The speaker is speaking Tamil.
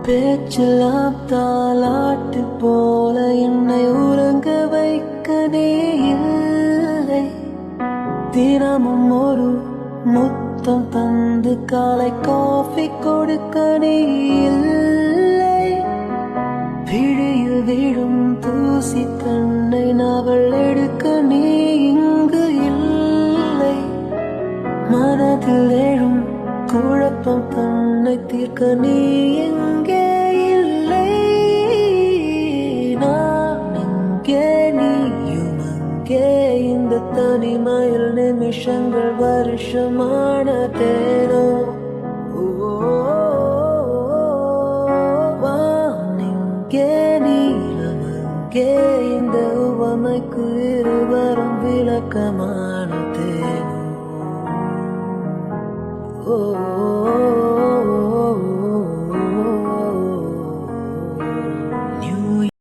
பேச்செல்லாம் தாலாட்டு போல என்னை உறங்க வைக்க நீ இல்லை. தினமும் ஒரு முத்தம் தந்து காலை காஃபி கொடுக்க நீ இல்லை. பிழியில் விழும் தூசி தன்னை நாவல் எடுக்க நீ இங்கு இல்லை. மனதில் எழும் குழப்பம் தன்னை தீர்க்க நீ எங்கே இல்லை. நான் எங்கே நீயும் அங்கே, இந்த தனிமையில் நிமிஷங்கள் வருஷமானதேனோ. வானெங்கே நீளம் அங்கே, இந்த உவமைக்கு இருவரும் விளக்கமானதேனோ.